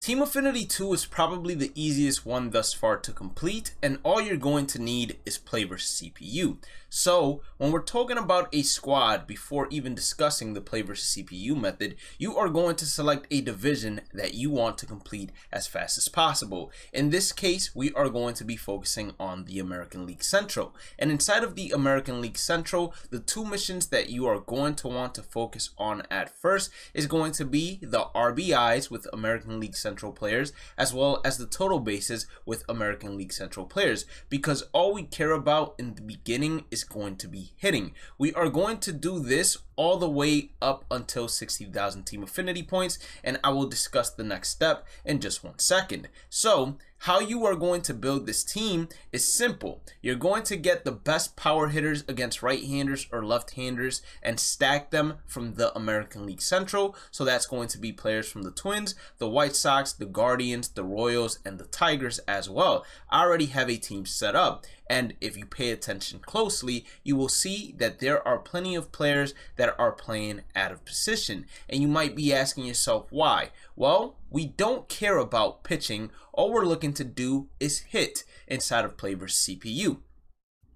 Team Affinity 2 is probably the easiest one thus far to complete, and all you're going to need is play versus CPU. So when we're talking about a squad, before even discussing the play versus CPU method, you are going to select a division that you want to complete as fast as possible. In this case, we are going to be focusing on the American League Central. And inside of the American League Central, the two missions that you are going to want to focus on at first is going to be the RBIs with American League Central players, as well as the total bases with American League Central players, because all we care about in the beginning is going to be hitting. We are going to do this all the way up until 60,000 team affinity points, and I will discuss the next step in just 1 second. So how you are going to build this team is simple. You're going to get the best power hitters against right-handers or left-handers and stack them from the American League Central. So that's going to be players from the Twins, the White Sox, the Guardians, the Royals, and the Tigers as well. I already have a team set up, and if you pay attention closely, you will see that there are plenty of players that are playing out of position. And you might be asking yourself why. Well, we don't care about pitching. All we're looking to do is hit inside of play versus CPU.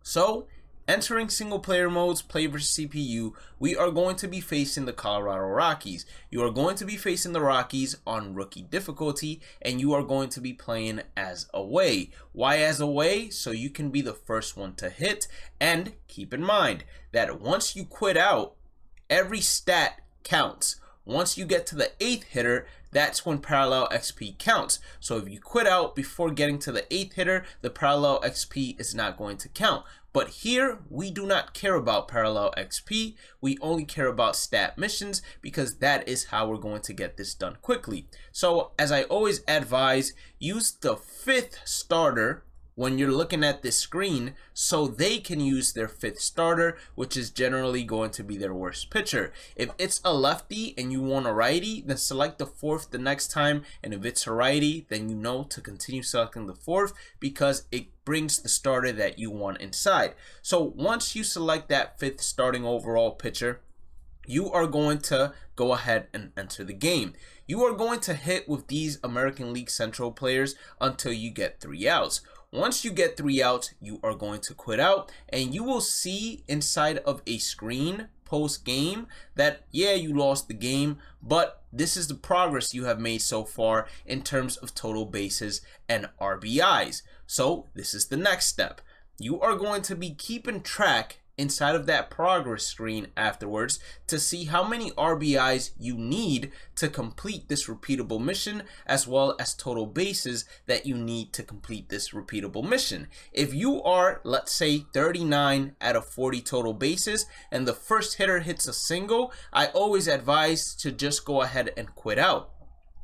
So entering single player modes, play versus CPU, we are going to be facing the Colorado Rockies. You are going to be facing the Rockies on rookie difficulty, and you are going to be playing as away. Why as away? So you can be the first one to hit. And keep in mind that once you quit out, every stat counts. Once you get to the 8th hitter, that's when parallel XP counts. So if you quit out before getting to the 8th hitter, the parallel XP is not going to count. But here, we do not care about parallel XP. We only care about stat missions, because that is how we're going to get this done quickly. So as I always advise, use the 5th starter when you're looking at this screen, so they can use their 5th starter, which is generally going to be their worst pitcher. If it's a lefty and you want a righty, then select the 4th the next time, and if it's a righty, then you know to continue selecting the 4th, because it brings the starter that you want inside. So once you select that 5th starting overall pitcher, you are going to go ahead and enter the game. You are going to hit with these American League Central players until you get 3 outs. Once you get 3 outs, you are going to quit out, and you will see inside of a screen post game that, yeah, you lost the game, but this is the progress you have made so far in terms of total bases and RBIs. So this is the next step. You are going to be keeping track inside of that progress screen afterwards to see how many RBIs you need to complete this repeatable mission, as well as total bases that you need to complete this repeatable mission. If you are, let's say, 39 out of 40 total bases and the first hitter hits a single, I always advise to just go ahead and quit out.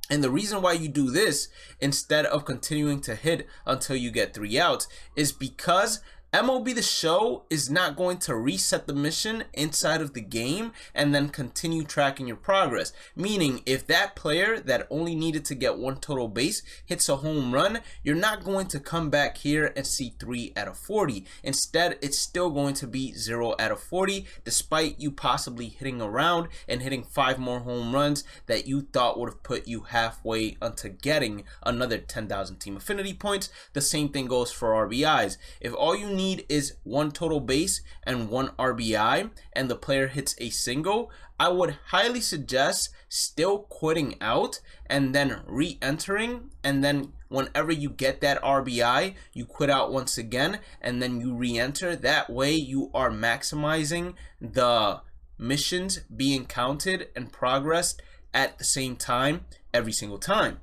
And the reason why you do this instead of continuing to hit until you get 3 outs is because MLB The Show is not going to reset the mission inside of the game and then continue tracking your progress. Meaning, if that player that only needed to get 1 total base hits a home run, you're not going to come back here and see 3 out of 40. Instead, it's still going to be 0 out of 40, despite you possibly hitting around and hitting 5 more home runs that you thought would have put you halfway onto getting another 10,000 team affinity points. The same thing goes for RBIs. If all you need is 1 total base and 1 RBI and the player hits a single, I would highly suggest still quitting out and then re-entering, and then whenever you get that RBI, you quit out once again and then you re-enter. That way you are maximizing the missions being counted and progressed at the same time every single time.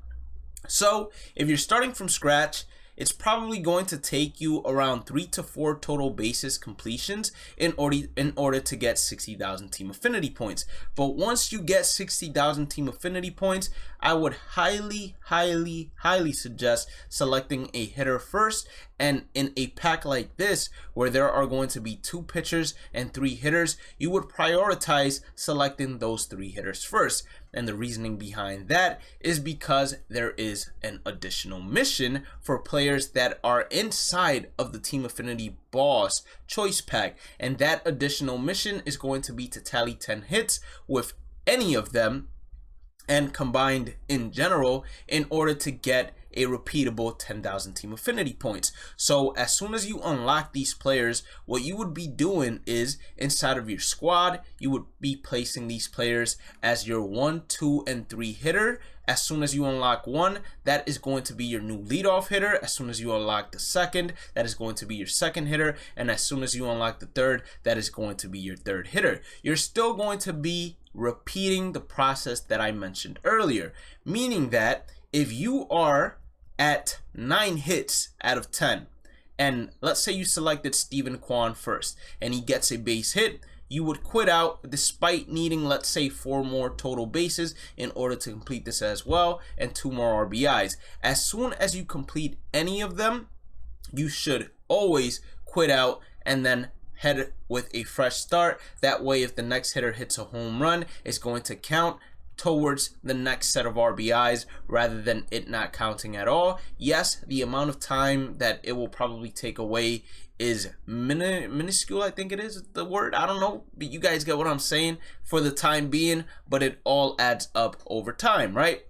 So if you're starting from scratch, it's probably going to take you around 3 to 4 total bases completions in order to get 60,000 team affinity points. But once you get 60,000 team affinity points, I would highly suggest selecting a hitter first. And in a pack like this, where there are going to be 2 pitchers and 3 hitters, you would prioritize selecting those 3 hitters first. And the reasoning behind that is because there is an additional mission for players that are inside of the Team Affinity Boss Choice Pack. And that additional mission is going to be to tally 10 hits with any of them and combined in general in order to get a repeatable 10,000 team affinity points. So as soon as you unlock these players, what you would be doing is inside of your squad, you would be placing these players as your 1, 2, and 3 hitter. As soon as you unlock one, that is going to be your new leadoff hitter. As soon as you unlock the second, that is going to be your second hitter. And as soon as you unlock the third, that is going to be your third hitter. You're still going to be repeating the process that I mentioned earlier, meaning that if you are at 9 hits out of 10, and let's say you selected Steven Kwan first and he gets a base hit, you would quit out despite needing, let's say, 4 more total bases in order to complete this as well, and 2 more RBIs. As soon as you complete any of them, you should always quit out and then head with a fresh start. That way, if the next hitter hits a home run, it's going to count towards the next set of RBIs rather than it not counting at all. Yes, the amount of time that it will probably take away is minuscule, I think it is the word, I don't know, but you guys get what I'm saying for the time being, but it all adds up over time, right?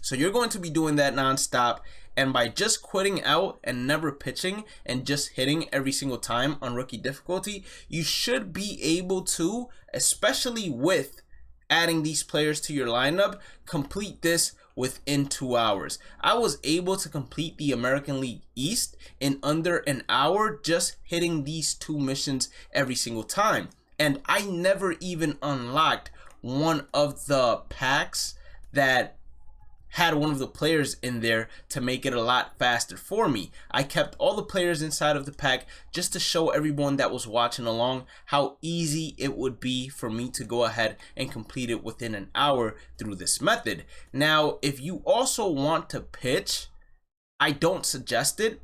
So you're going to be doing that nonstop, and by just quitting out and never pitching and just hitting every single time on rookie difficulty, you should be able to, especially with adding these players to your lineup, complete this within 2 hours. I was able to complete the American League East in under an hour just hitting these 2 missions every single time. And I never even unlocked one of the packs that had one of the players in there to make it a lot faster for me. I kept all the players inside of the pack just to show everyone that was watching along how easy it would be for me to go ahead and complete it within an hour through this method. Now, if you also want to pitch, I don't suggest it.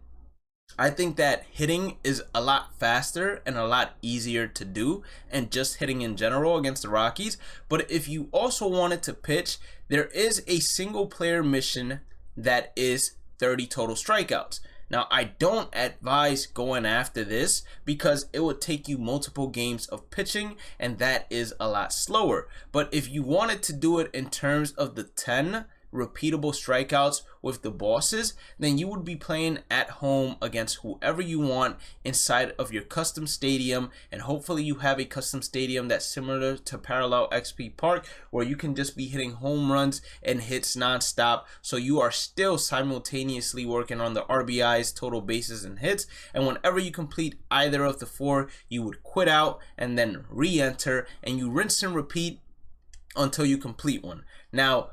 I think that hitting is a lot faster and a lot easier to do, and just hitting in general against the Rockies. But if you also wanted to pitch, there is a single player mission that is 30 total strikeouts. Now, I don't advise going after this because it would take you multiple games of pitching, and that is a lot slower. But if you wanted to do it in terms of the 10 repeatable strikeouts with the bosses, then you would be playing at home against whoever you want inside of your custom stadium, and hopefully you have a custom stadium that's similar to Parallel XP Park where you can just be hitting home runs and hits non-stop, so you are still simultaneously working on the RBIs, total bases, and hits. And whenever you complete either of the 4, you would quit out and then re-enter, and you rinse and repeat until you complete one. Now,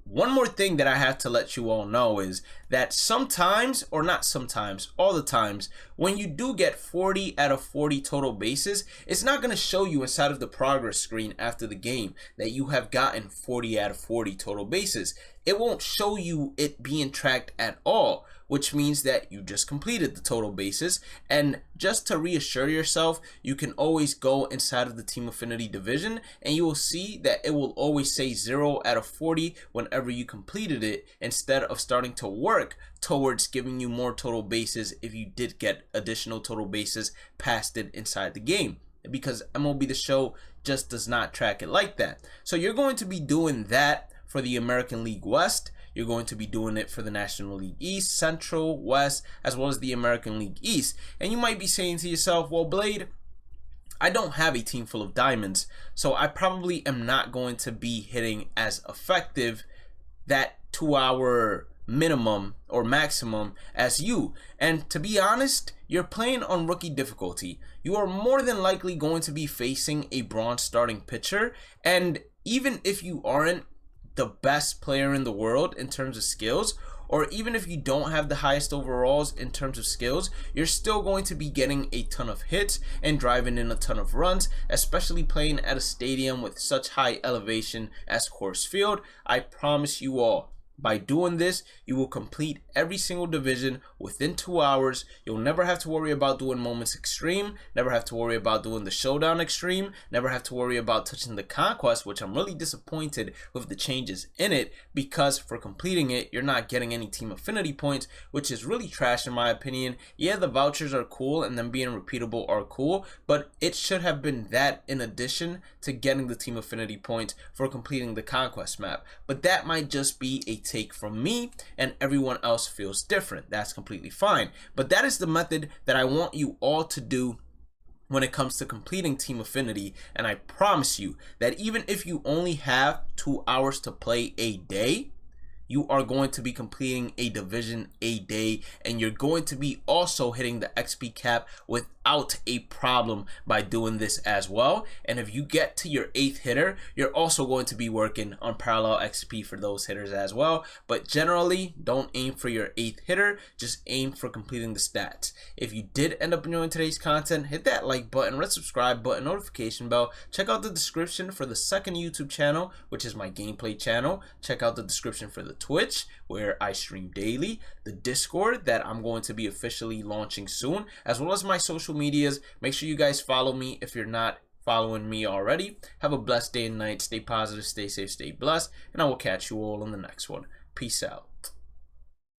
one more thing that I have to let you all know is that sometimes, or not sometimes, all the times, when you do get 40 out of 40 total bases, it's not going to show you inside of the progress screen after the game that you have gotten 40 out of 40 total bases. It won't show you it being tracked at all, which means that you just completed the total bases. And just to reassure yourself, you can always go inside of the Team Affinity division and you will see that it will always say 0 out of 40 whenever you completed it, instead of starting to work towards giving you more total bases if you did get additional total bases past it inside the game, because MLB The Show just does not track it like that. So you're going to be doing that for the American League West. You're going to be doing it for the National League East, Central, West, as well as the American League East. And you might be saying to yourself, well, Blade, I don't have a team full of diamonds, so I probably am not going to be hitting as effective that 2-hour minimum or maximum as you. And to be honest, you're playing on rookie difficulty. You are more than likely going to be facing a bronze starting pitcher, and even if you aren't the best player in the world in terms of skills, or even if you don't have the highest overalls in terms of skills, you're still going to be getting a ton of hits and driving in a ton of runs, especially playing at a stadium with such high elevation as Coors Field. I promise you all, By doing this, you will complete every single division within 2 hours. You'll never have to worry about doing Moments Extreme, never have to worry about doing the Showdown Extreme, never have to worry about touching the Conquest, which I'm really disappointed with the changes in it, because for completing it, you're not getting any Team Affinity points, which is really trash in my opinion. Yeah, the vouchers are cool and them being repeatable are cool, but it should have been that in addition to getting the Team Affinity points for completing the Conquest map. But that might just be a take from me, and everyone else feels different. That's completely fine, but that is the method that I want you all to do when it comes to completing Team Affinity. And I promise you that even if you only have 2 hours to play a day, you are going to be completing a division a day, and you're going to be also hitting the XP cap without a problem by doing this as well. And if you get to your 8th hitter, you're also going to be working on parallel XP for those hitters as well. But generally, don't aim for your 8th hitter, just aim for completing the stats. If you did end up enjoying today's content, hit that like button, red subscribe button, notification bell. Check out the description for the second YouTube channel, which is my gameplay channel. Check out the description for the Twitch, where I stream daily, the Discord that I'm going to be officially launching soon, as well as my social medias. Make sure you guys follow me if you're not following me already. Have a blessed day and night. Stay positive, stay safe, stay blessed, and I will catch you all in the next one. Peace out.